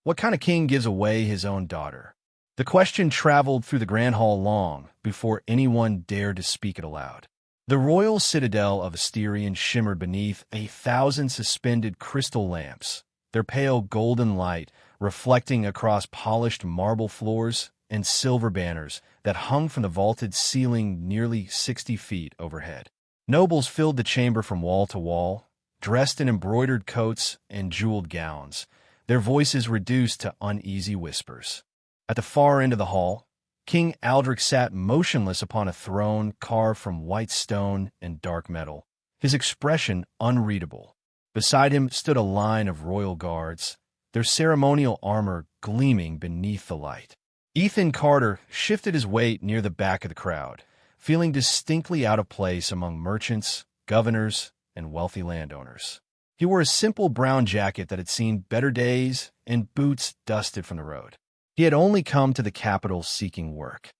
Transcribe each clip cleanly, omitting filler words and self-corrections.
What kind of king gives away his own daughter? The question traveled through the grand hall long before anyone dared to speak it aloud. The royal citadel of Asterion shimmered beneath 1,000 suspended crystal lamps, their pale golden light reflecting across polished marble floors and silver banners that hung from the vaulted ceiling nearly 60 feet overhead. Nobles filled the chamber from wall to wall, dressed in embroidered coats and jeweled gowns, their voices reduced to uneasy whispers. At the far end of the hall, King Aldrich sat motionless upon a throne carved from white stone and dark metal, his expression unreadable. Beside him stood a line of royal guards, their ceremonial armor gleaming beneath the light. Ethan Carter shifted his weight near the back of the crowd, feeling distinctly out of place among merchants, governors, and wealthy landowners. He wore a simple brown jacket that had seen better days and boots dusted from the road. He had only come to the capital seeking work.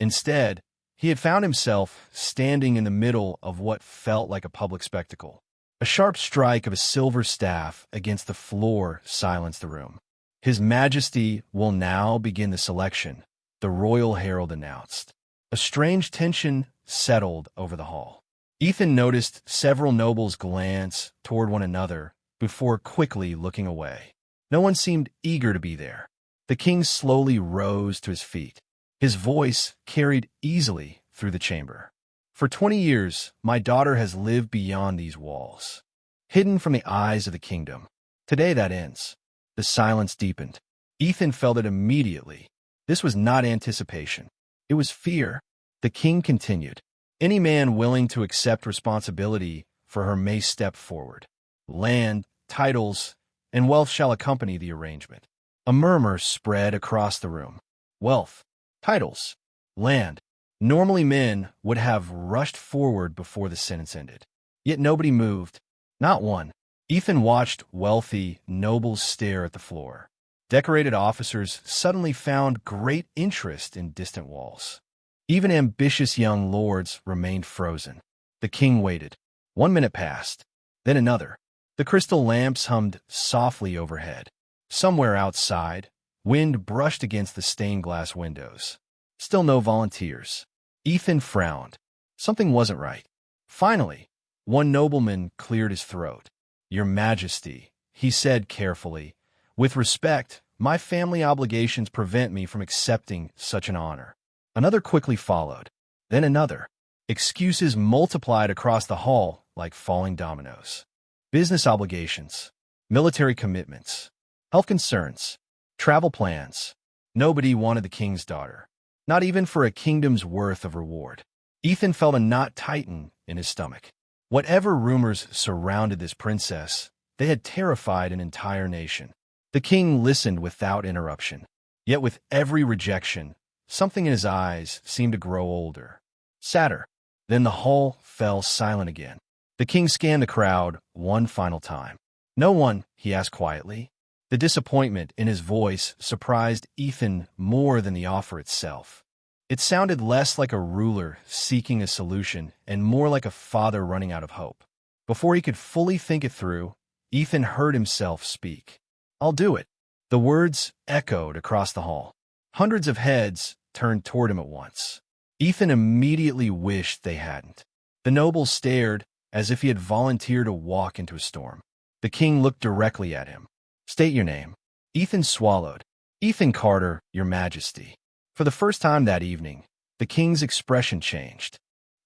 Instead, he had found himself standing in the middle of what felt like a public spectacle. A sharp strike of a silver staff against the floor silenced the room. His Majesty will now begin the selection, the royal herald announced. A strange tension settled over the hall. Ethan noticed several nobles glance toward one another before quickly looking away. No one seemed eager to be there. The king slowly rose to his feet. His voice carried easily through the chamber. For 20 years, my daughter has lived beyond these walls, hidden from the eyes of the kingdom. Today that ends. The silence deepened. Ethan felt it immediately. This was not anticipation. It was fear. The king continued. Any man willing to accept responsibility for her may step forward. Land, titles, and wealth shall accompany the arrangement. A murmur spread across the room. Wealth, titles, land. Normally men would have rushed forward before the sentence ended. Yet nobody moved. Not one. Ethan watched wealthy nobles stare at the floor. Decorated officers suddenly found great interest in distant walls. Even ambitious young lords remained frozen. The king waited. 1 minute passed, then another. The crystal lamps hummed softly overhead. Somewhere outside, wind brushed against the stained glass windows. Still no volunteers. Ethan frowned. Something wasn't right. Finally, one nobleman cleared his throat. Your Majesty, he said carefully, with respect, my family obligations prevent me from accepting such an honor. Another quickly followed, then another. Excuses multiplied across the hall like falling dominoes. Business obligations, military commitments, health concerns, travel plans. Nobody wanted the king's daughter, not even for a kingdom's worth of reward. Ethan felt a knot tighten in his stomach. Whatever rumors surrounded this princess, they had terrified an entire nation. The king listened without interruption. Yet with every rejection, something in his eyes seemed to grow older, sadder. Then the hall fell silent again. The king scanned the crowd one final time. No one, he asked quietly. The disappointment in his voice surprised Ethan more than the offer itself. It sounded less like a ruler seeking a solution and more like a father running out of hope. Before he could fully think it through, Ethan heard himself speak. I'll do it. The words echoed across the hall. Hundreds of heads turned toward him at once. Ethan immediately wished they hadn't. The nobles stared as if he had volunteered to walk into a storm. The king looked directly at him. State your name. Ethan swallowed. Ethan Carter, Your Majesty. For the first time that evening, the king's expression changed.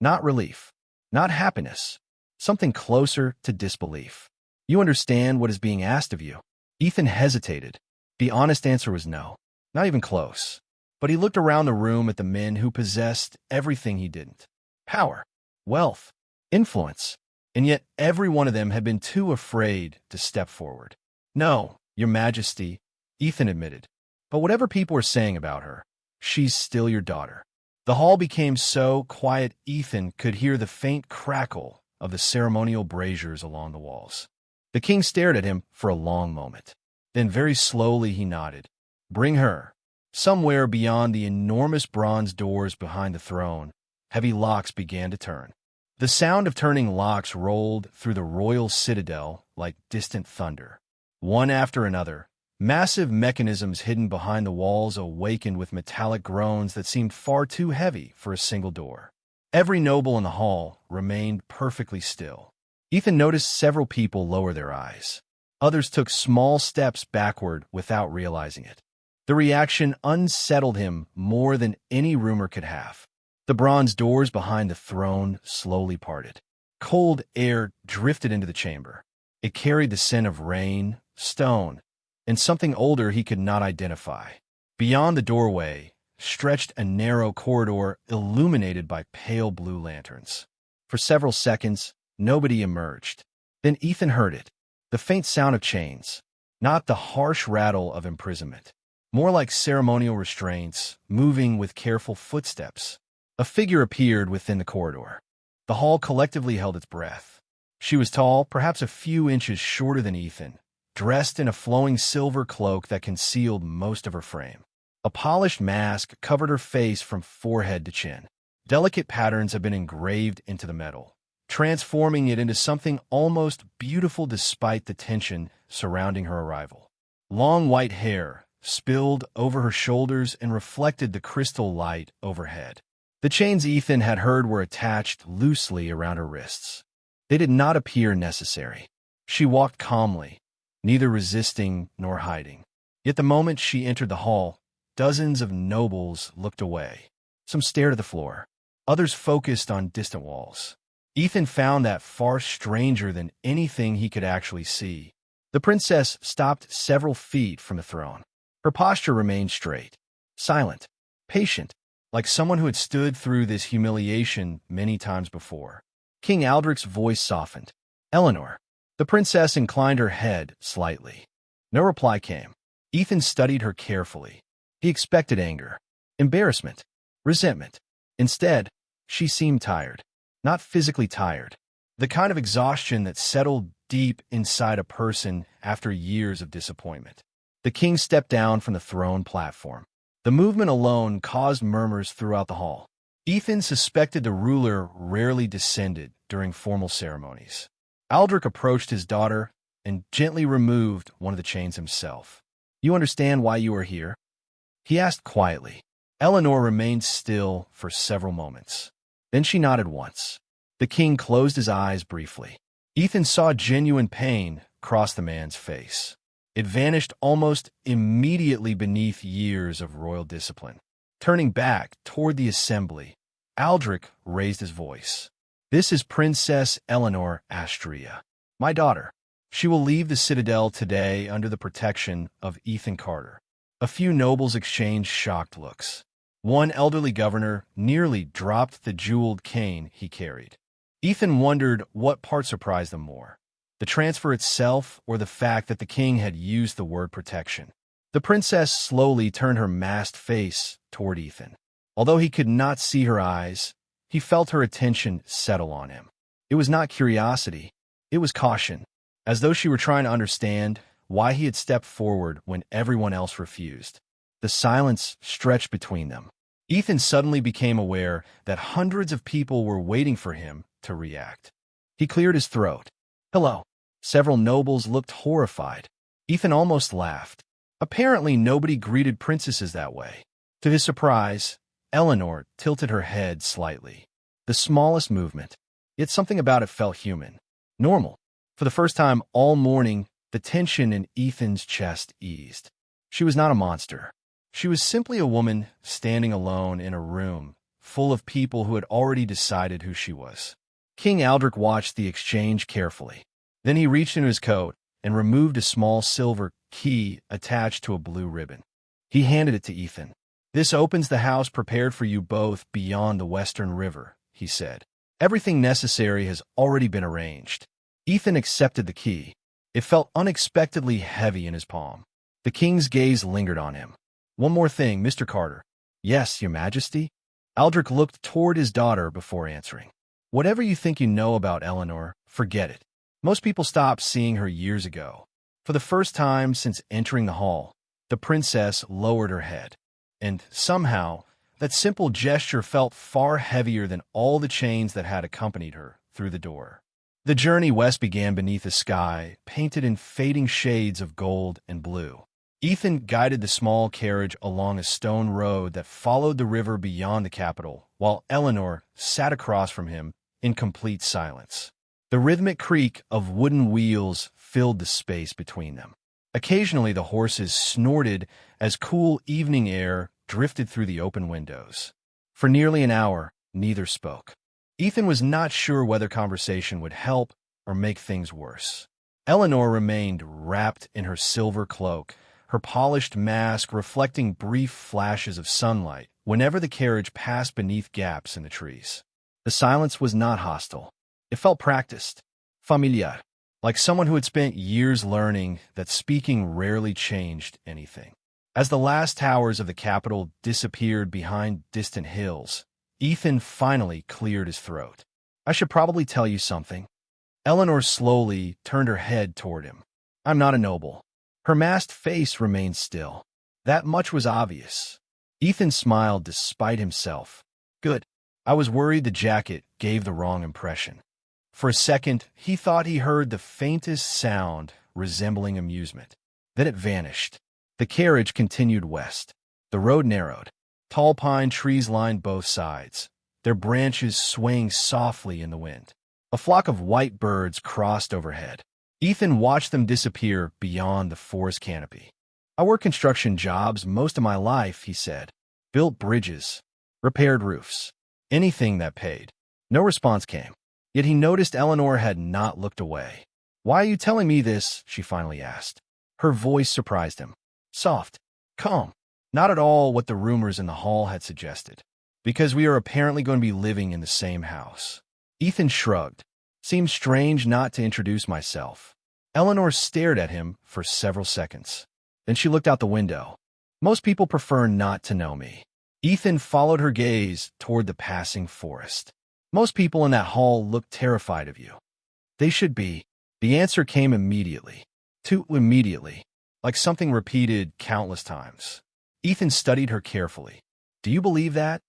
Not relief, not happiness, something closer to disbelief. You understand what is being asked of you? Ethan hesitated. The honest answer was no, not even close. But he looked around the room at the men who possessed everything he didn't. Power, wealth, influence. And yet every one of them had been too afraid to step forward. No, Your Majesty, Ethan admitted. But whatever people were saying about her, she's still your daughter. The hall became so quiet Ethan could hear the faint crackle of the ceremonial braziers along the walls. The king stared at him for a long moment. Then very slowly he nodded. Bring her. Somewhere beyond the enormous bronze doors behind the throne, heavy locks began to turn. The sound of turning locks rolled through the royal citadel like distant thunder. One after another, Massive mechanisms hidden behind the walls awakened with metallic groans that seemed far too heavy for a single door. Every noble in the hall remained perfectly still. Ethan noticed several people lower their eyes. Others took small steps backward without realizing it. The reaction unsettled him more than any rumor could have. The bronze doors behind the throne slowly parted. Cold air drifted into the chamber. It carried the scent of rain, stone, and something older he could not identify. Beyond the doorway stretched a narrow corridor illuminated by pale blue lanterns. For several seconds, nobody emerged. Then Ethan heard it, the faint sound of chains, not the harsh rattle of imprisonment, more like ceremonial restraints, moving with careful footsteps. A figure appeared within the corridor. The hall collectively held its breath. She was tall, perhaps a few inches shorter than Ethan, dressed in a flowing silver cloak that concealed most of her frame. A polished mask covered her face from forehead to chin. Delicate patterns had been engraved into the metal, transforming it into something almost beautiful despite the tension surrounding her arrival. Long white hair spilled over her shoulders and reflected the crystal light overhead. The chains Ethan had heard were attached loosely around her wrists. They did not appear necessary. She walked calmly, neither resisting nor hiding. Yet the moment she entered the hall, dozens of nobles looked away. Some stared at the floor. Others focused on distant walls. Ethan found that far stranger than anything he could actually see. The princess stopped several feet from the throne. Her posture remained straight, silent, patient, like someone who had stood through this humiliation many times before. King Aldrich's voice softened. "Eleanor." The princess inclined her head slightly. No reply came. Ethan studied her carefully. He expected anger, embarrassment, resentment. Instead, she seemed tired. Not physically tired. The kind of exhaustion that settled deep inside a person after years of disappointment. The king stepped down from the throne platform. The movement alone caused murmurs throughout the hall. Ethan suspected the ruler rarely descended during formal ceremonies. Aldrich approached his daughter and gently removed one of the chains himself. "You understand why you are here?" he asked quietly. Eleanor remained still for several moments. Then she nodded once. The king closed his eyes briefly. Ethan saw genuine pain cross the man's face. It vanished almost immediately beneath years of royal discipline. Turning back toward the assembly, Aldrich raised his voice. "This is Princess Eleanor Astria, my daughter. She will leave the citadel today under the protection of Ethan Carter." A few nobles exchanged shocked looks. One elderly governor nearly dropped the jeweled cane he carried. Ethan wondered what part surprised them more, the transfer itself or the fact that the king had used the word protection. The princess slowly turned her masked face toward Ethan. Although he could not see her eyes, he felt her attention settle on him. It was not curiosity, it was caution, as though she were trying to understand why he had stepped forward when everyone else refused. The silence stretched between them. Ethan suddenly became aware that hundreds of people were waiting for him to react. He cleared his throat. "Hello." Several nobles looked horrified. Ethan almost laughed. Apparently nobody greeted princesses that way. To his surprise, Eleanor tilted her head slightly. The smallest movement, yet something about it felt human, normal. For the first time all morning, the tension in Ethan's chest eased. She was not a monster. She was simply a woman standing alone in a room full of people who had already decided who she was. King Aldrich watched the exchange carefully. Then he reached into his coat and removed a small silver key attached to a blue ribbon. He handed it to Ethan. "This opens the house prepared for you both beyond the Western River," he said. "Everything necessary has already been arranged." Ethan accepted the key. It felt unexpectedly heavy in his palm. The king's gaze lingered on him. "One more thing, Mr. Carter." "Yes, Your Majesty?" Aldrich looked toward his daughter before answering. "Whatever you think you know about Eleanor, forget it. Most people stopped seeing her years ago." For the first time since entering the hall, the princess lowered her head. And somehow, that simple gesture felt far heavier than all the chains that had accompanied her through the door. The journey west began beneath a sky painted in fading shades of gold and blue. Ethan guided the small carriage along a stone road that followed the river beyond the capital, while Eleanor sat across from him in complete silence. The rhythmic creak of wooden wheels filled the space between them. Occasionally the horses snorted as cool evening air drifted through the open windows. For nearly an hour, neither spoke. Ethan was not sure whether conversation would help or make things worse. Eleanor remained wrapped in her silver cloak, her polished mask reflecting brief flashes of sunlight whenever the carriage passed beneath gaps in the trees. The silence was not hostile. It felt practiced, familiar, like someone who had spent years learning that speaking rarely changed anything. As the last towers of the capital disappeared behind distant hills, Ethan finally cleared his throat. "I should probably tell you something." Eleanor slowly turned her head toward him. "I'm not a noble." Her masked face remained still. That much was obvious. Ethan smiled despite himself. "Good. I was worried the jacket gave the wrong impression." For a second, he thought he heard the faintest sound resembling amusement. Then it vanished. The carriage continued west. The road narrowed. Tall pine trees lined both sides, their branches swaying softly in the wind. A flock of white birds crossed overhead. Ethan watched them disappear beyond the forest canopy. "I worked construction jobs most of my life," he said. "Built bridges, repaired roofs, anything that paid." No response came. Yet he noticed Eleanor had not looked away. "Why are you telling me this?" she finally asked. Her voice surprised him. Soft, calm, not at all what the rumors in the hall had suggested. "Because we are apparently going to be living in the same house." Ethan shrugged. "Seems strange not to introduce myself." Eleanor stared at him for several seconds. Then she looked out the window. "Most people prefer not to know me." Ethan followed her gaze toward the passing forest. "Most people in that hall look terrified of you." "They should be." The answer came immediately. Too immediately, like something repeated countless times. Ethan studied her carefully. "Do you believe that?"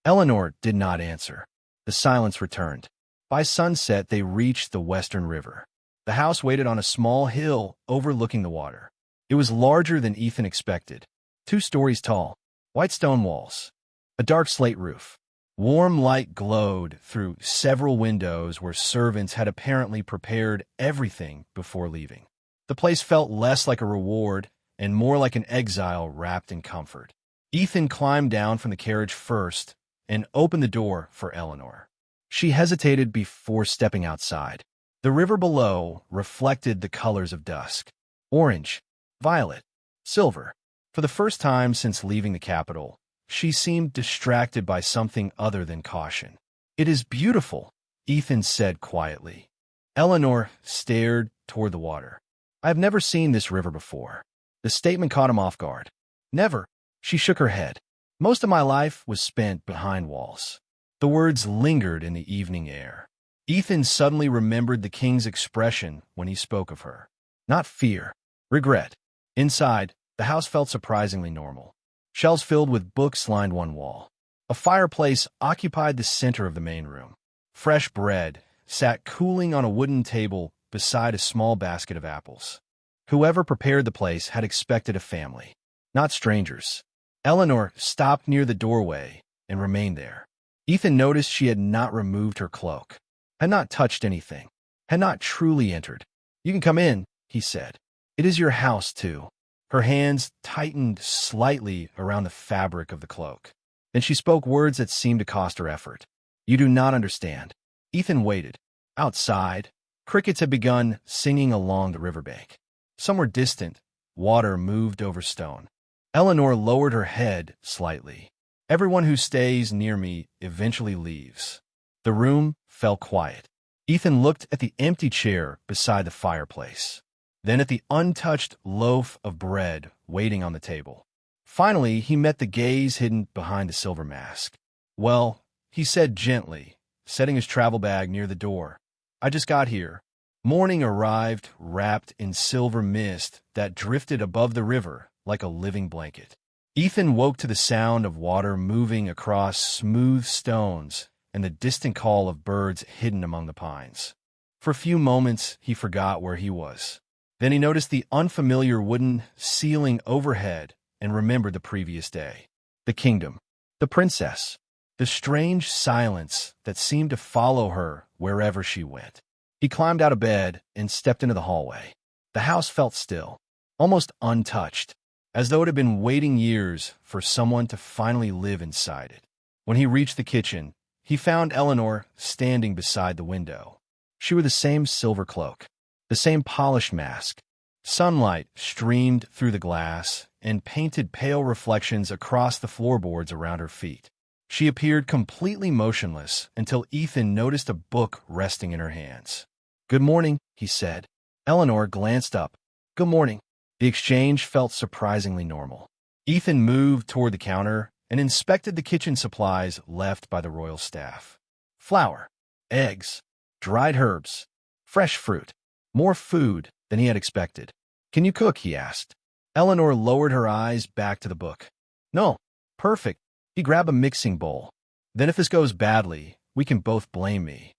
Eleanor did not answer. The silence returned. By sunset, they reached the western river. The house waited on a small hill overlooking the water. It was larger than Ethan expected. 2 stories tall, white stone walls, a dark slate roof. Warm light glowed through several windows where servants had apparently prepared everything before leaving. The place felt less like a reward and more like an exile wrapped in comfort. Ethan climbed down from the carriage first and opened the door for Eleanor. She hesitated before stepping outside. The river below reflected the colors of dusk: orange, violet, silver. For the first time since leaving the capital, she seemed distracted by something other than caution. "It is beautiful," Ethan said quietly. Eleanor stared toward the water. "I have never seen this river before." The statement caught him off guard. "Never." She shook her head. "Most of my life was spent behind walls." The words lingered in the evening air. Ethan suddenly remembered the king's expression when he spoke of her. Not fear, regret. Inside, the house felt surprisingly normal. Shelves filled with books lined one wall. A fireplace occupied the center of the main room. Fresh bread sat cooling on a wooden table beside a small basket of apples. Whoever prepared the place had expected a family, not strangers. Eleanor stopped near the doorway and remained there. Ethan noticed she had not removed her cloak, had not touched anything, had not truly entered. "You can come in," he said. "It is your house, too." Her hands tightened slightly around the fabric of the cloak. Then she spoke words that seemed to cost her effort. "You do not understand." Ethan waited. Outside, crickets had begun singing along the riverbank. Somewhere distant, water moved over stone. Eleanor lowered her head slightly. "Everyone who stays near me eventually leaves." The room fell quiet. Ethan looked at the empty chair beside the fireplace, then at the untouched loaf of bread waiting on the table. Finally, he met the gaze hidden behind the silver mask. "Well," he said gently, setting his travel bag near the door, "I just got here." Morning arrived wrapped in silver mist that drifted above the river like a living blanket. Ethan woke to the sound of water moving across smooth stones and the distant call of birds hidden among the pines. For a few moments, he forgot where he was. Then he noticed the unfamiliar wooden ceiling overhead and remembered the previous day. The kingdom, the princess, the strange silence that seemed to follow her wherever she went. He climbed out of bed and stepped into the hallway. The house felt still, almost untouched, as though it had been waiting years for someone to finally live inside it. When he reached the kitchen, he found Eleanor standing beside the window. She wore the same silver cloak, the same polished mask. Sunlight streamed through the glass and painted pale reflections across the floorboards around her feet. She appeared completely motionless until Ethan noticed a book resting in her hands. "Good morning," he said. Eleanor glanced up. "Good morning." The exchange felt surprisingly normal. Ethan moved toward the counter and inspected the kitchen supplies left by the royal staff. Flour, eggs, dried herbs, fresh fruit, more food than he had expected. "Can you cook?" he asked. Eleanor lowered her eyes back to the book. "No, perfect." He grabbed a mixing bowl. "Then if this goes badly, we can both blame me."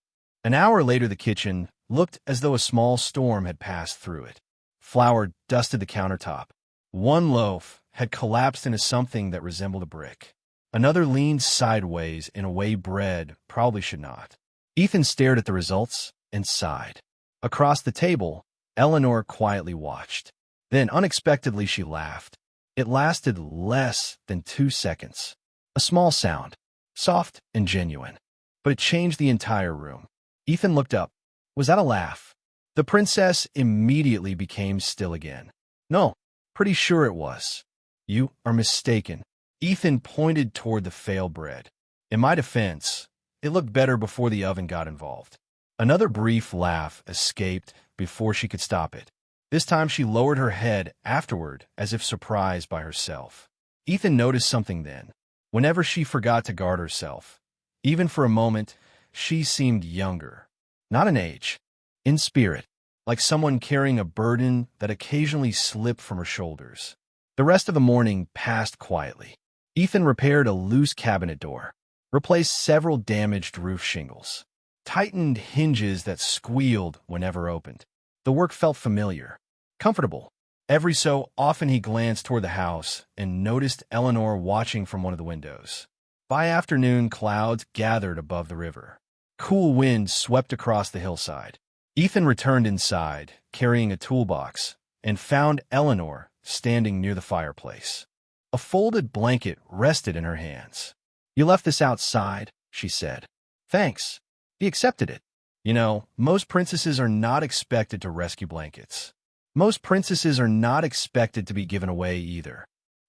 An hour later, the kitchen looked as though a small storm had passed through it. Flour dusted the countertop. One loaf had collapsed into something that resembled a brick. Another leaned sideways in a way bread probably should not. Ethan stared at the results and sighed. Across the table, Eleanor quietly watched. Then, unexpectedly, she laughed. It lasted less than 2 seconds. A small sound, soft and genuine, but it changed the entire room. Ethan looked up. Was that a laugh? The princess immediately became still again. "No, pretty sure it was." "You are mistaken." Ethan pointed toward the failed bread. "In my defense, it looked better before the oven got involved." Another brief laugh escaped before she could stop it. This time she lowered her head afterward as if surprised by herself. Ethan noticed something then. Whenever she forgot to guard herself, even for a moment, she seemed younger. Not in age, in spirit, like someone carrying a burden that occasionally slipped from her shoulders. The rest of the morning passed quietly. Ethan repaired a loose cabinet door, replaced several damaged roof shingles, tightened hinges that squealed whenever opened. The work felt familiar, comfortable. Every so often he glanced toward the house and noticed Eleanor watching from one of the windows. By afternoon, clouds gathered above the river. Cool wind swept across the hillside. Ethan returned inside, carrying a toolbox, and found Eleanor standing near the fireplace. A folded blanket rested in her hands. "You left this outside," she said. "Thanks." He accepted it. You know, most princesses are not expected to rescue blankets. Most princesses are not expected to be given away either.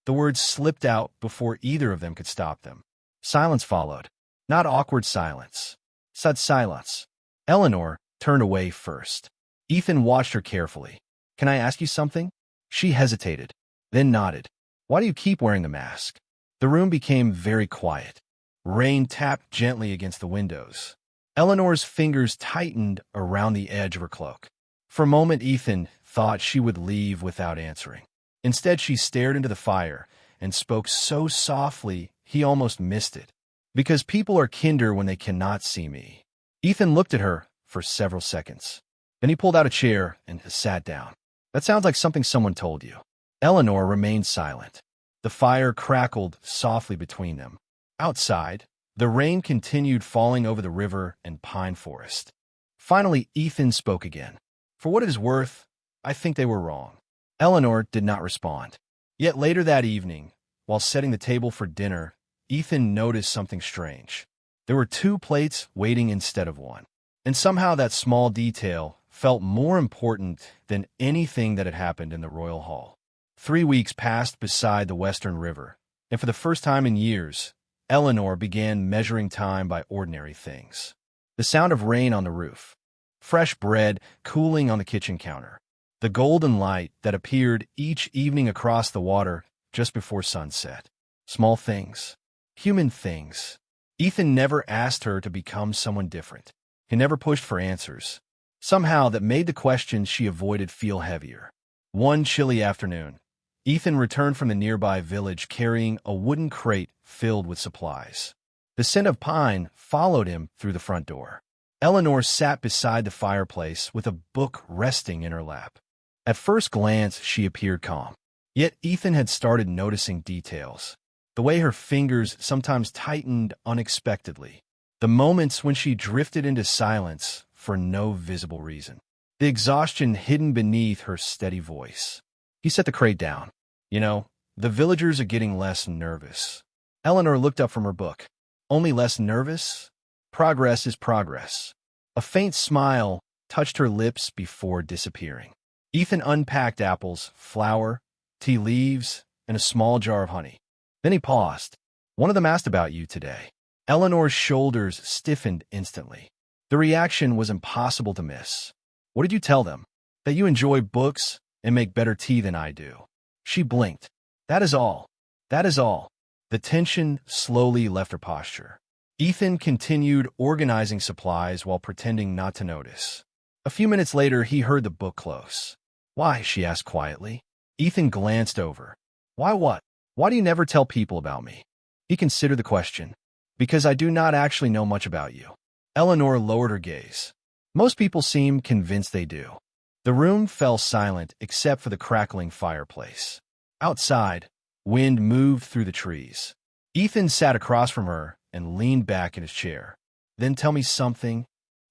The words slipped out before either of them could stop them. Silence followed. Not awkward silence. Sad silence. Eleanor turned away first. Ethan watched her carefully. "Can I ask you something?" She hesitated, then nodded. "Why do you keep wearing the mask?" The room became very quiet. Rain tapped gently against the windows. Eleanor's fingers tightened around the edge of her cloak. For a moment, Ethan thought she would leave without answering. Instead, she stared into the fire and spoke so softly he almost missed it. "Because people are kinder when they cannot see me." Ethan looked at her for several seconds. Then he pulled out a chair and sat down. "That sounds like something someone told you." Eleanor remained silent. The fire crackled softly between them. Outside, the rain continued falling over the river and pine forest. Finally, Ethan spoke again. "For what it is worth, I think they were wrong." Eleanor did not respond. Yet later that evening, while setting the table for dinner, Ethan noticed something strange. There were 2 plates waiting instead of 1. And somehow that small detail felt more important than anything that had happened in the royal hall. 3 weeks passed beside the Western River, and for the first time in years, Eleanor began measuring time by ordinary things. The sound of rain on the roof, fresh bread cooling on the kitchen counter, the golden light that appeared each evening across the water just before sunset. Small things, human things. Ethan never asked her to become someone different. He never pushed for answers. Somehow that made the questions she avoided feel heavier. One chilly afternoon, Ethan returned from the nearby village carrying a wooden crate filled with supplies. The scent of pine followed him through the front door. Eleanor sat beside the fireplace with a book resting in her lap. At first glance, she appeared calm. Yet Ethan had started noticing details. The way her fingers sometimes tightened unexpectedly. The moments when she drifted into silence for no visible reason. The exhaustion hidden beneath her steady voice. He set the crate down. You know, the villagers are getting less nervous. Eleanor looked up from her book. Only less nervous? Progress is progress. A faint smile touched her lips before disappearing. Ethan unpacked apples, flour, tea leaves, and a small jar of honey. Then he paused. One of them asked about you today. Eleanor's shoulders stiffened instantly. The reaction was impossible to miss. What did you tell them? That you enjoy books and make better tea than I do. She blinked. That is all. That is all. The tension slowly left her posture. Ethan continued organizing supplies while pretending not to notice. A few minutes later, he heard the book close. Why? She asked quietly. Ethan glanced over. Why what? Why do you never tell people about me? He considered the question. Because I do not actually know much about you. Eleanor lowered her gaze. Most people seem convinced they do. The room fell silent except for the crackling fireplace. Outside, wind moved through the trees. Ethan sat across from her and leaned back in his chair. Then tell me something.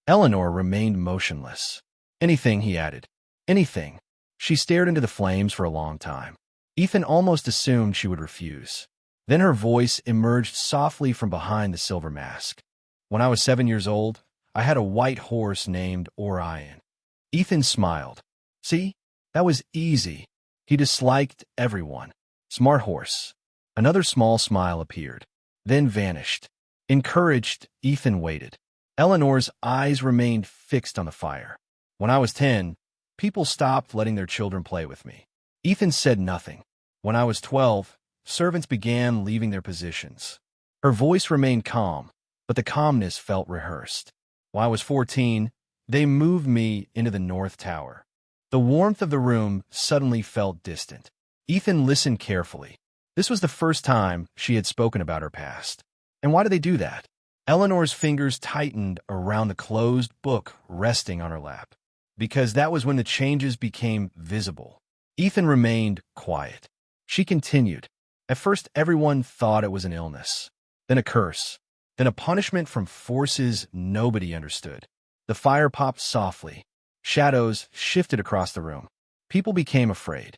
Eleanor remained motionless. Anything, he added. Anything. She stared into the flames for a long time. Ethan almost assumed she would refuse. Then her voice emerged softly from behind the silver mask. When I was 7 years old, I had a white horse named Orion. Ethan smiled. See? That was easy. He disliked everyone. Smart horse. Another small smile appeared, then vanished. Encouraged, Ethan waited. Eleanor's eyes remained fixed on the fire. When I was 10, people stopped letting their children play with me. Ethan said nothing. When I was 12, servants began leaving their positions. Her voice remained calm, but the calmness felt rehearsed. When I was 14, they moved me into the North Tower. The warmth of the room suddenly felt distant. Ethan listened carefully. This was the first time she had spoken about her past. And why did they do that? Eleanor's fingers tightened around the closed book resting on her lap. Because that was when the changes became visible. Ethan remained quiet. She continued. At first, everyone thought it was an illness, then a curse, then a punishment from forces nobody understood. The fire popped softly. Shadows shifted across the room. People became afraid.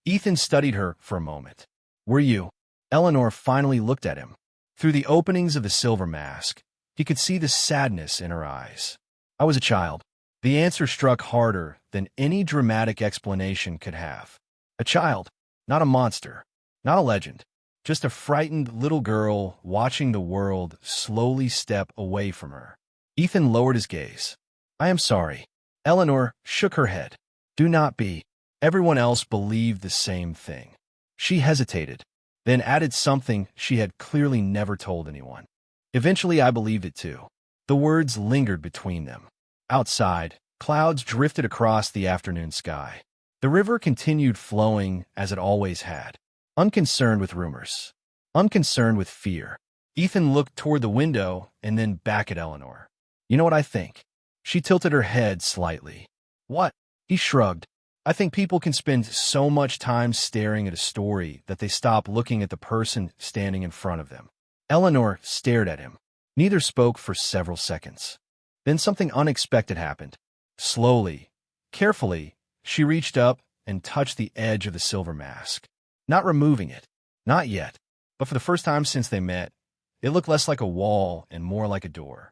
Ethan studied her for a moment. Were you? Eleanor finally looked at him. Through the openings of the silver mask, he could see the sadness in her eyes. I was a child. The answer struck harder than any dramatic explanation could have. A child, not a monster, not a legend, just a frightened little girl watching the world slowly step away from her. Ethan lowered his gaze. I am sorry. Eleanor shook her head. Do not be. Everyone else believed the same thing. She hesitated, then added something she had clearly never told anyone. Eventually, I believed it too. The words lingered between them. Outside, clouds drifted across the afternoon sky. The river continued flowing as it always had, unconcerned with rumors, unconcerned with fear. Ethan looked toward the window and then back at Eleanor. You know what I think? She tilted her head slightly. What? He shrugged. I think people can spend so much time staring at a story that they stop looking at the person standing in front of them. Eleanor stared at him. Neither spoke for several seconds. Then something unexpected happened. Slowly, carefully, she reached up and touched the edge of the silver mask. Not removing it. Not yet. But for the first time since they met, it looked less like a wall and more like a door.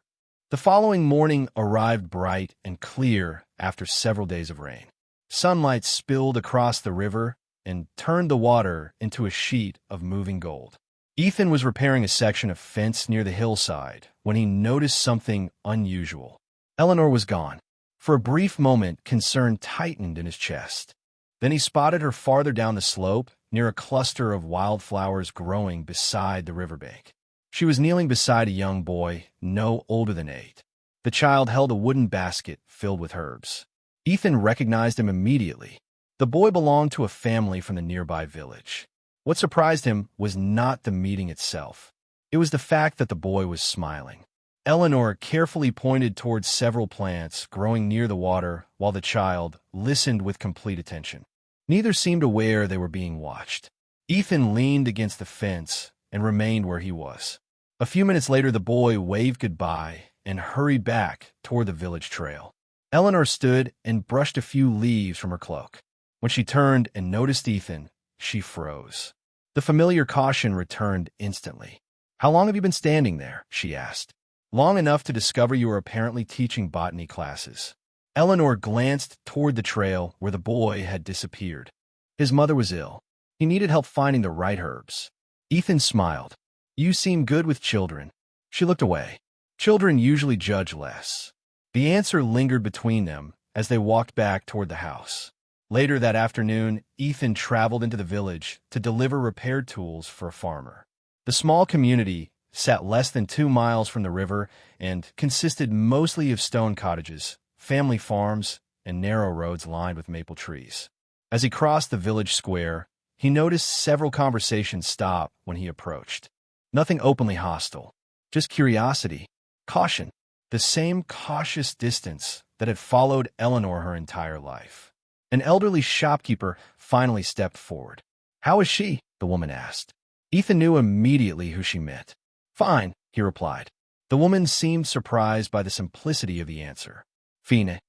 The following morning arrived bright and clear after several days of rain. Sunlight spilled across the river and turned the water into a sheet of moving gold. Ethan was repairing a section of fence near the hillside when he noticed something unusual. Eleanor was gone. For a brief moment, concern tightened in his chest. Then he spotted her farther down the slope, near a cluster of wildflowers growing beside the riverbank. She was kneeling beside a young boy, no older than 8. The child held a wooden basket filled with herbs. Ethan recognized him immediately. The boy belonged to a family from the nearby village. What surprised him was not the meeting itself. It was the fact that the boy was smiling. Eleanor carefully pointed towards several plants growing near the water while the child listened with complete attention. Neither seemed aware they were being watched. Ethan leaned against the fence and remained where he was. A few minutes later, the boy waved goodbye and hurried back toward the village trail. Eleanor stood and brushed a few leaves from her cloak. When she turned and noticed Ethan, she froze. The familiar caution returned instantly. "How long have you been standing there?" she asked. "Long enough to discover you were apparently teaching botany classes." Eleanor glanced toward the trail where the boy had disappeared. His mother was ill. He needed help finding the right herbs. Ethan smiled. "You seem good with children." She looked away. Children usually judge less. The answer lingered between them as they walked back toward the house. Later that afternoon, Ethan traveled into the village to deliver repaired tools for a farmer. The small community sat less than 2 miles from the river and consisted mostly of stone cottages, family farms, and narrow roads lined with maple trees. As he crossed the village square, he noticed several conversations stop when he approached. Nothing openly hostile, just curiosity, caution, the same cautious distance that had followed Eleanor her entire life. An elderly shopkeeper finally stepped forward. "How is she?" the woman asked. Ethan knew immediately who she meant. "Fine," he replied. The woman seemed surprised by the simplicity of the answer. "Fine.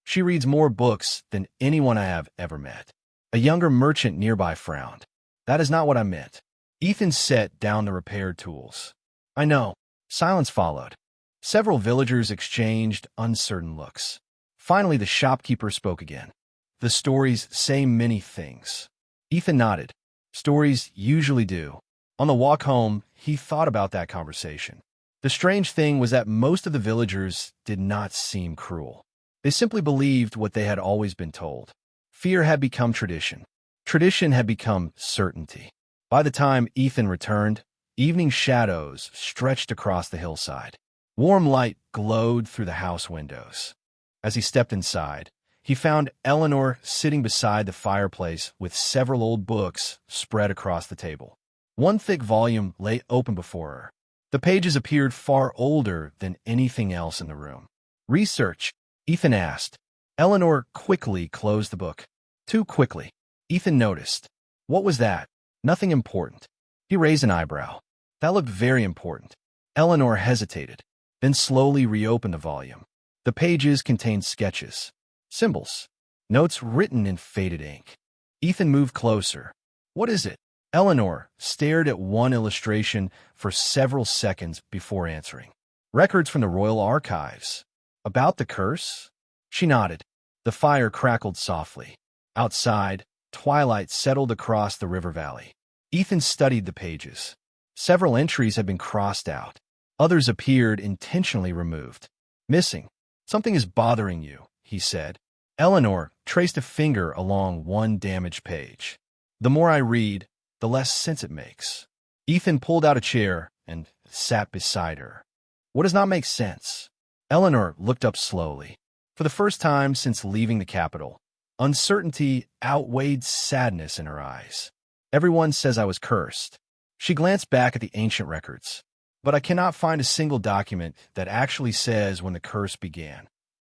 She reads more books than anyone I have ever met." A younger merchant nearby frowned. "That is not what I meant." Ethan set down the repaired tools. "I know." Silence followed. Several villagers exchanged uncertain looks. Finally, the shopkeeper spoke again. "The stories say many things." Ethan nodded. Stories usually do. On the walk home, he thought about that conversation. The strange thing was that most of the villagers did not seem cruel. They simply believed what they had always been told. Fear had become tradition. Tradition had become certainty. By the time Ethan returned, evening shadows stretched across the hillside. Warm light glowed through the house windows. As he stepped inside, he found Eleanor sitting beside the fireplace with several old books spread across the table. One thick volume lay open before her. The pages appeared far older than anything else in the room. "Research?" Ethan asked. Eleanor quickly closed the book. Too quickly. Ethan noticed. What was that? Nothing important. He raised an eyebrow. That looked very important. Eleanor hesitated, then slowly reopened the volume. The pages contained sketches, symbols, notes written in faded ink. Ethan moved closer. "What is it?" Eleanor stared at one illustration for several seconds before answering. "Records from the royal archives. About the curse?" She nodded. The fire crackled softly. Outside, twilight settled across the river valley. Ethan studied the pages. Several entries had been crossed out. Others appeared intentionally removed. "Missing. Something is bothering you," he said. Eleanor traced a finger along one damaged page. "The more I read, the less sense it makes." Ethan pulled out a chair and sat beside her. "What does not make sense?" Eleanor looked up slowly. For the first time since leaving the capital, uncertainty outweighed sadness in her eyes. "Everyone says I was cursed." She glanced back at the ancient records. "But I cannot find a single document that actually says when the curse began."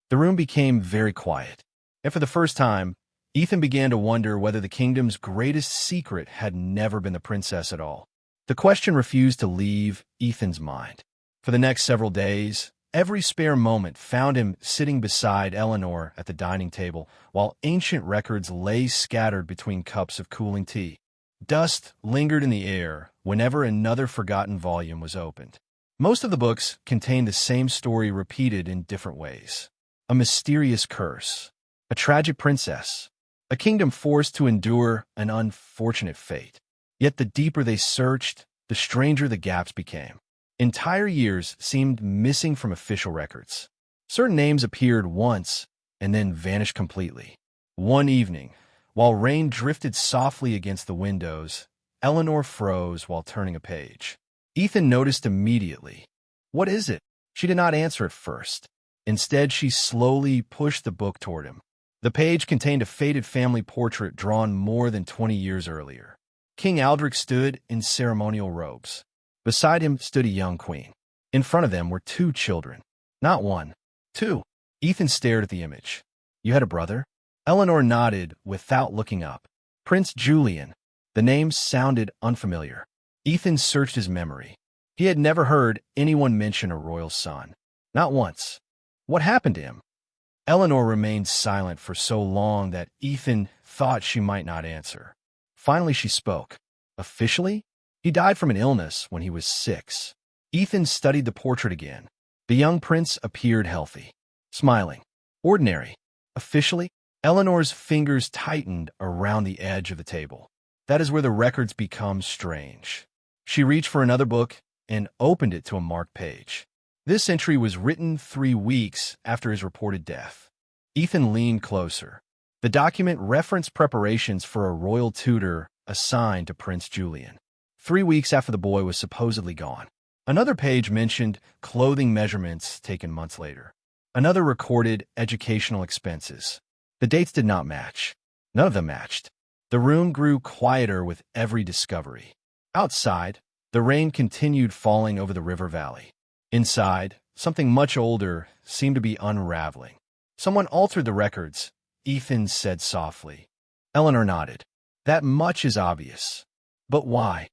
The room became very quiet, and for the first time, Ethan began to wonder whether the kingdom's greatest secret had never been the princess at all. The question refused to leave Ethan's mind. For the next several days, every spare moment found him sitting beside Eleanor at the dining table, while ancient records lay scattered between cups of cooling tea. Dust lingered in the air whenever another forgotten volume was opened. Most of the books contained the same story repeated in different ways. A mysterious curse, a tragic princess, a kingdom forced to endure an unfortunate fate. Yet the deeper they searched, the stranger the gaps became. Entire years seemed missing from official records. Certain names appeared once and then vanished completely. One evening, while rain drifted softly against the windows, Eleanor froze while turning a page. Ethan noticed immediately. "What is it?" She did not answer at first. Instead, she slowly pushed the book toward him. The page contained a faded family portrait drawn more than 20 years earlier. King Aldrich stood in ceremonial robes. Beside him stood a young queen. In front of them were two children. Not one, two. Ethan stared at the image. You had a brother? Eleanor nodded without looking up. Prince Julian. The name sounded unfamiliar. Ethan searched his memory. He had never heard anyone mention a royal son. Not once. What happened to him? Eleanor remained silent for so long that Ethan thought she might not answer. Finally, she spoke. Officially? He died from an illness when he was 6. Ethan studied the portrait again. The young prince appeared healthy, smiling. Ordinary. Officially? Eleanor's fingers tightened around the edge of the table. That is where the records become strange. She reached for another book and opened it to a marked page. This entry was written 3 weeks after his reported death. Ethan leaned closer. The document referenced preparations for a royal tutor assigned to Prince Julian. 3 weeks after the boy was supposedly gone. Another page mentioned clothing measurements taken months later. Another recorded educational expenses. The dates did not match. None of them matched. The room grew quieter with every discovery. Outside, the rain continued falling over the river valley. Inside, something much older seemed to be unraveling. Someone altered the records, Ethan said softly. Eleanor nodded. That much is obvious. But why?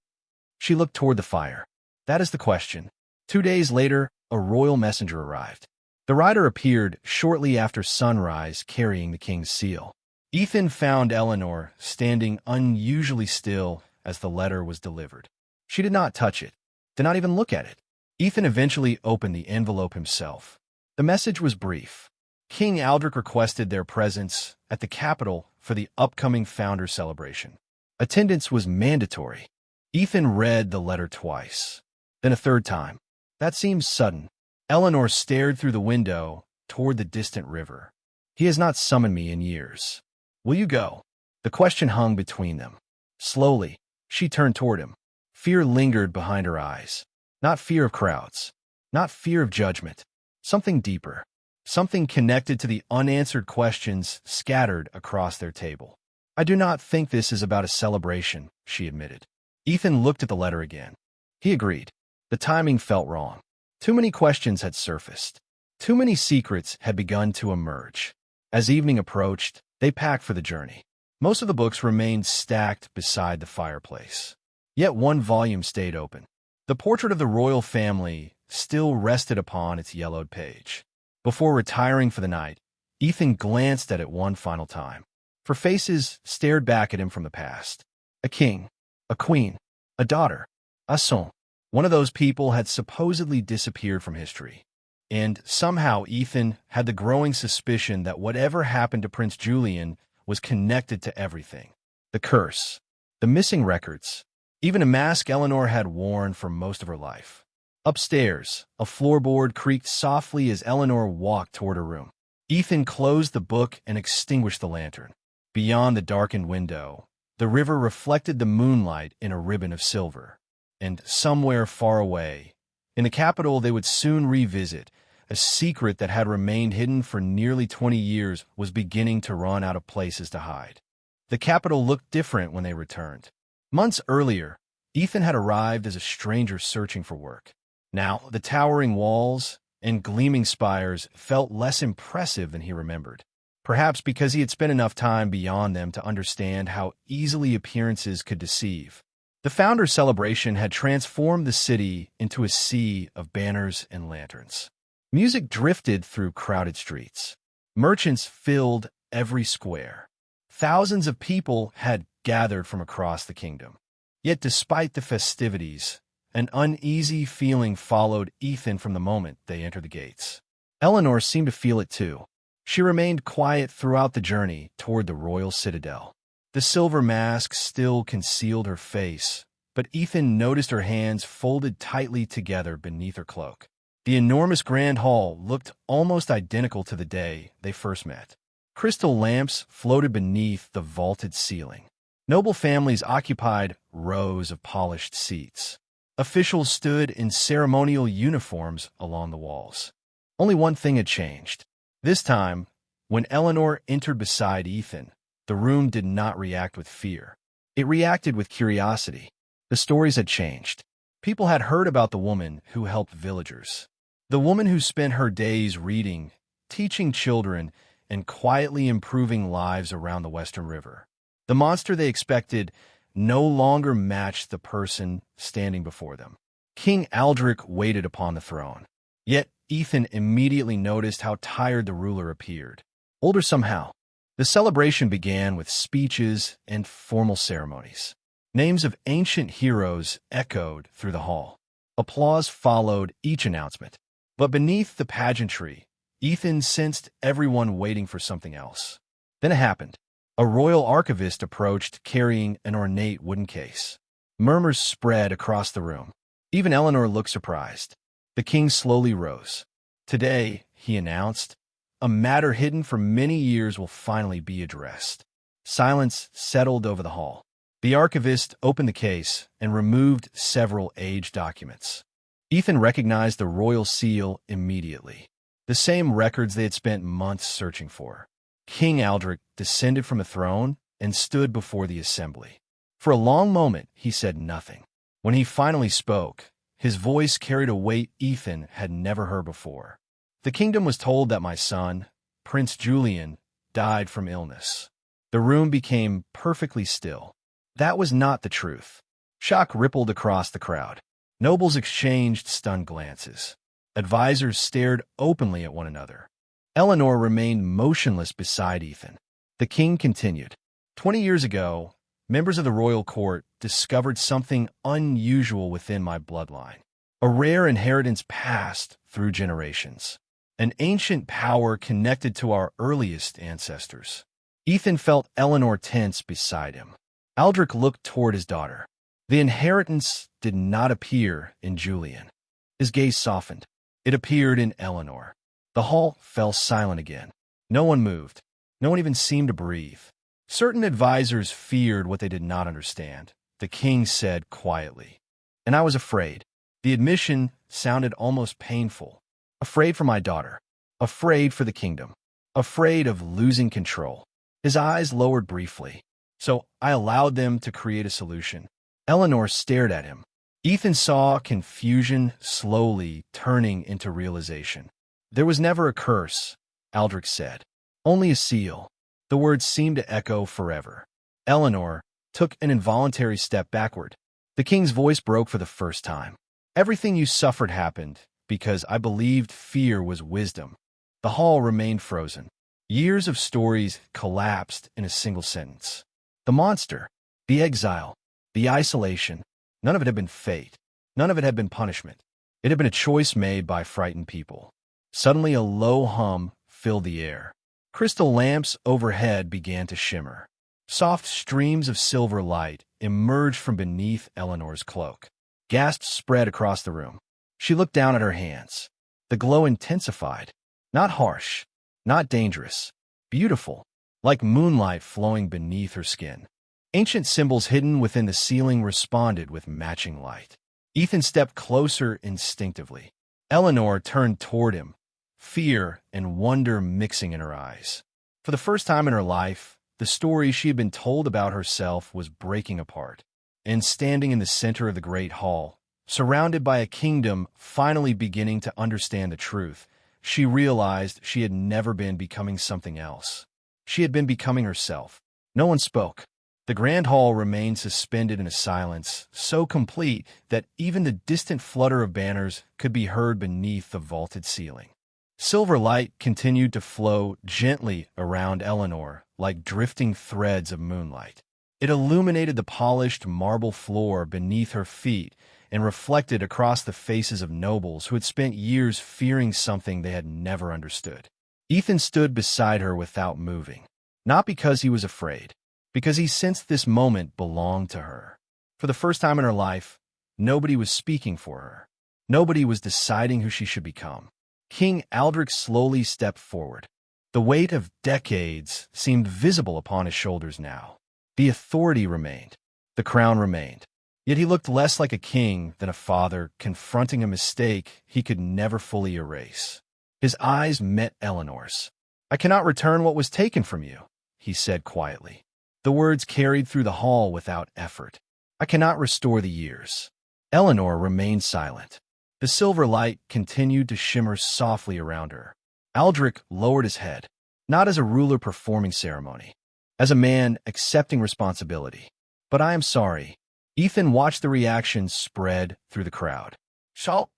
She looked toward the fire. That is the question. 2 days later, a royal messenger arrived. The rider appeared shortly after sunrise carrying the king's seal. Ethan found Eleanor standing unusually still as the letter was delivered. She did not touch it, did not even look at it. Ethan eventually opened the envelope himself. The message was brief. King Aldrich requested their presence at the capital for the upcoming founder celebration. Attendance was mandatory. Ethan read the letter twice, then a third time. That seemed sudden. Eleanor stared through the window toward the distant river. He has not summoned me in years. Will you go? The question hung between them. Slowly, she turned toward him. Fear lingered behind her eyes. Not fear of crowds. Not fear of judgment. Something deeper. Something connected to the unanswered questions scattered across their table. I do not think this is about a celebration, she admitted. Ethan looked at the letter again. He agreed. The timing felt wrong. Too many questions had surfaced. Too many secrets had begun to emerge. As evening approached, they packed for the journey. Most of the books remained stacked beside the fireplace. Yet one volume stayed open. The portrait of the royal family still rested upon its yellowed page. Before retiring for the night, Ethan glanced at it one final time. For faces stared back at him from the past. A king, a queen, a daughter, a son. One of those people had supposedly disappeared from history. And somehow Ethan had the growing suspicion that whatever happened to Prince Julian was connected to everything. The curse, the missing records, even a mask Eleanor had worn for most of her life. Upstairs, a floorboard creaked softly as Eleanor walked toward her room. Ethan closed the book and extinguished the lantern. Beyond the darkened window, the river reflected the moonlight in a ribbon of silver. And somewhere far away, in the capital they would soon revisit, a secret that had remained hidden for nearly 20 years was beginning to run out of places to hide. The capital looked different when they returned. Months earlier, Ethan had arrived as a stranger searching for work. Now, the towering walls and gleaming spires felt less impressive than he remembered. Perhaps because he had spent enough time beyond them to understand how easily appearances could deceive. The founder celebration had transformed the city into a sea of banners and lanterns. Music drifted through crowded streets. Merchants filled every square. Thousands of people had gathered from across the kingdom. Yet despite the festivities, an uneasy feeling followed Ethan from the moment they entered the gates. Eleanor seemed to feel it too. She remained quiet throughout the journey toward the royal citadel. The silver mask still concealed her face, but Ethan noticed her hands folded tightly together beneath her cloak. The enormous grand hall looked almost identical to the day they first met. Crystal lamps floated beneath the vaulted ceiling. Noble families occupied rows of polished seats. Officials stood in ceremonial uniforms along the walls. Only one thing had changed. This time, when Eleanor entered beside Ethan, the room did not react with fear. It reacted with curiosity. The stories had changed. People had heard about the woman who helped villagers. The woman who spent her days reading, teaching children, and quietly improving lives around the Western River. The monster they expected no longer matched the person standing before them. King Aldrich waited upon the throne. Yet Ethan immediately noticed how tired the ruler appeared. Older somehow. The celebration began with speeches and formal ceremonies. Names of ancient heroes echoed through the hall. Applause followed each announcement. But beneath the pageantry, Ethan sensed everyone waiting for something else. Then it happened. A royal archivist approached carrying an ornate wooden case. Murmurs spread across the room. Even Eleanor looked surprised. The king slowly rose. Today, he announced, a matter hidden for many years will finally be addressed. Silence settled over the hall. The archivist opened the case and removed several aged documents. Ethan recognized the royal seal immediately. The same records they had spent months searching for. King Aldrich descended from a throne and stood before the assembly. For a long moment, he said nothing. When he finally spoke, his voice carried a weight Ethan had never heard before. The kingdom was told that my son, Prince Julian, died from illness. The room became perfectly still. That was not the truth. Shock rippled across the crowd. Nobles exchanged stunned glances. Advisors stared openly at one another. Eleanor remained motionless beside Ethan. The king continued. 20 years ago, members of the royal court discovered something unusual within my bloodline. A rare inheritance passed through generations. An ancient power connected to our earliest ancestors. Ethan felt Eleanor tense beside him. Aldrich looked toward his daughter. The inheritance did not appear in Julian. His gaze softened. It appeared in Eleanor. The hall fell silent again. No one moved. No one even seemed to breathe. Certain advisors feared what they did not understand. The king said quietly. And I was afraid. The admission sounded almost painful. Afraid for my daughter. Afraid for the kingdom. Afraid of losing control. His eyes lowered briefly. So I allowed them to create a solution. Eleanor stared at him. Ethan saw confusion slowly turning into realization. There was never a curse, Aldrich said. Only a seal. The words seemed to echo forever. Eleanor took an involuntary step backward. The king's voice broke for the first time. Everything you suffered happened because I believed fear was wisdom. The hall remained frozen. Years of stories collapsed in a single sentence. The monster, the exile, the isolation, none of it had been fate. None of it had been punishment. It had been a choice made by frightened people. Suddenly a low hum filled the air. Crystal lamps overhead began to shimmer. Soft streams of silver light emerged from beneath Eleanor's cloak. Gasps spread across the room. She looked down at her hands. The glow intensified. Not harsh, not dangerous. Beautiful, like moonlight flowing beneath her skin. Ancient symbols hidden within the ceiling responded with matching light. Ethan stepped closer instinctively. Eleanor turned toward him, fear and wonder mixing in her eyes. For the first time in her life, the story she had been told about herself was breaking apart. And standing in the center of the great hall, surrounded by a kingdom finally beginning to understand the truth, she realized she had never been becoming something else. She had been becoming herself. No one spoke. The grand hall remained suspended in a silence so complete that even the distant flutter of banners could be heard beneath the vaulted ceiling. Silver light continued to flow gently around Eleanor like drifting threads of moonlight. It illuminated the polished marble floor beneath her feet and reflected across the faces of nobles who had spent years fearing something they had never understood. Ethan stood beside her without moving, not because he was afraid, because he sensed this moment belonged to her. For the first time in her life, nobody was speaking for her. Nobody was deciding who she should become. King Aldrich slowly stepped forward. The weight of decades seemed visible upon his shoulders now. The authority remained. The crown remained. Yet he looked less like a king than a father confronting a mistake he could never fully erase. His eyes met Eleanor's. "I cannot return what was taken from you," he said quietly. The words carried through the hall without effort. "I cannot restore the years." Eleanor remained silent. The silver light continued to shimmer softly around her. Aldrich lowered his head, not as a ruler performing ceremony, as a man accepting responsibility. But I am sorry. Ethan watched the reaction spread through the crowd. Shock,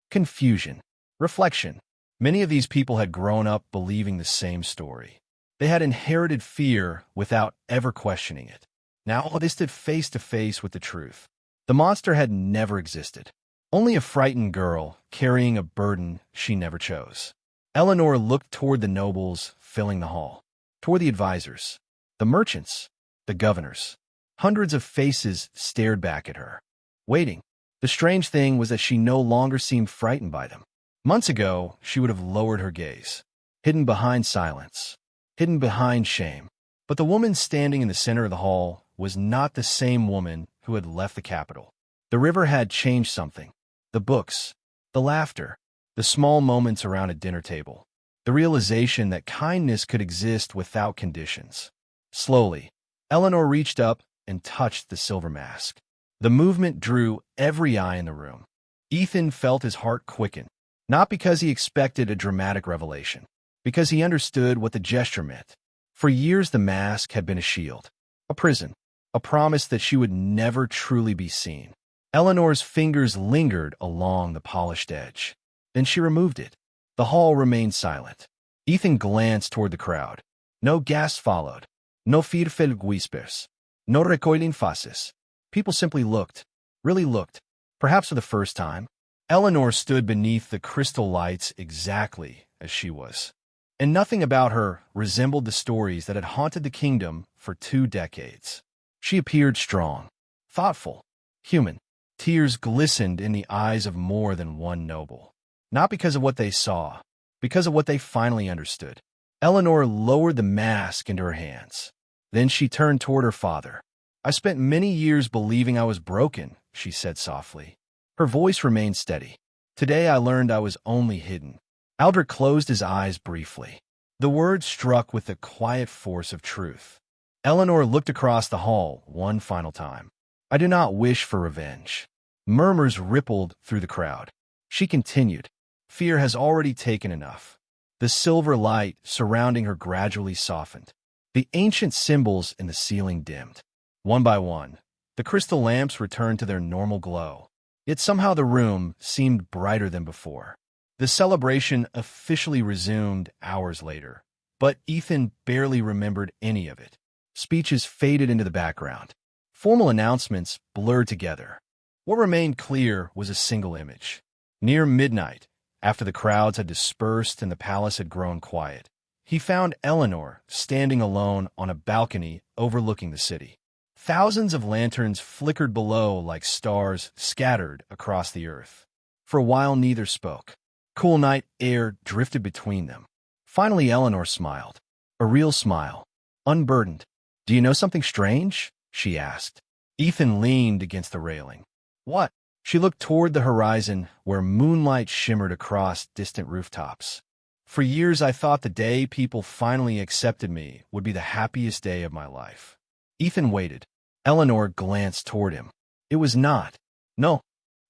confusion, reflection. Many of these people had grown up believing the same story. They had inherited fear without ever questioning it. Now they stood face to face with the truth. The monster had never existed. Only a frightened girl carrying a burden she never chose. Eleanor looked toward the nobles filling the hall, toward the advisors, the merchants, the governors. Hundreds of faces stared back at her, waiting. The strange thing was that she no longer seemed frightened by them. Months ago, she would have lowered her gaze, hidden behind silence, hidden behind shame. But the woman standing in the center of the hall was not the same woman who had left the capital. The river had changed something. The books, the laughter, the small moments around a dinner table, the realization that kindness could exist without conditions. Slowly, Eleanor reached up and touched the silver mask. The movement drew every eye in the room. Ethan felt his heart quicken, not because he expected a dramatic revelation, because he understood what the gesture meant. For years the mask had been a shield, a prison, a promise that she would never truly be seen. Eleanor's fingers lingered along the polished edge. Then she removed it. The hall remained silent. Ethan glanced toward the crowd. No gasps followed. No fearful whispers. No recoiling faces. People simply looked, really looked, perhaps for the first time. Eleanor stood beneath the crystal lights exactly as she was. And nothing about her resembled the stories that had haunted the kingdom for 2 decades. She appeared strong, thoughtful, human. Tears glistened in the eyes of more than one noble. Not because of what they saw, because of what they finally understood. Eleanor lowered the mask into her hands. Then she turned toward her father. I spent many years believing I was broken, she said softly. Her voice remained steady. Today I learned I was only hidden. Aldrich closed his eyes briefly. The words struck with the quiet force of truth. Eleanor looked across the hall one final time. I do not wish for revenge. Murmurs rippled through the crowd. She continued. Fear has already taken enough. The silver light surrounding her gradually softened. The ancient symbols in the ceiling dimmed. One by one, the crystal lamps returned to their normal glow. Yet somehow the room seemed brighter than before. The celebration officially resumed hours later, but Ethan barely remembered any of it. Speeches faded into the background. Formal announcements blurred together. What remained clear was a single image. Near midnight, after the crowds had dispersed and the palace had grown quiet, he found Eleanor standing alone on a balcony overlooking the city. Thousands of lanterns flickered below like stars scattered across the earth. For a while neither spoke. Cool night air drifted between them. Finally Eleanor smiled. A real smile. Unburdened. Do you know something strange? She asked. Ethan leaned against the railing. What? She looked toward the horizon where moonlight shimmered across distant rooftops. For years I thought the day people finally accepted me would be the happiest day of my life. Ethan waited. Eleanor glanced toward him. It was not. No.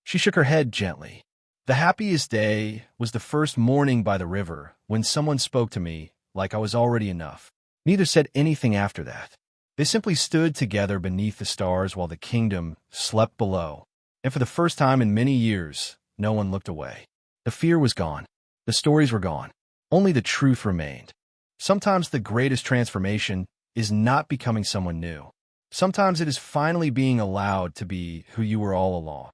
She shook her head gently. The happiest day was the first morning by the river when someone spoke to me like I was already enough. Neither said anything after that. They simply stood together beneath the stars while the kingdom slept below. And for the first time in many years, no one looked away. The fear was gone. The stories were gone. Only the truth remained. Sometimes the greatest transformation is not becoming someone new. Sometimes it is finally being allowed to be who you were all along.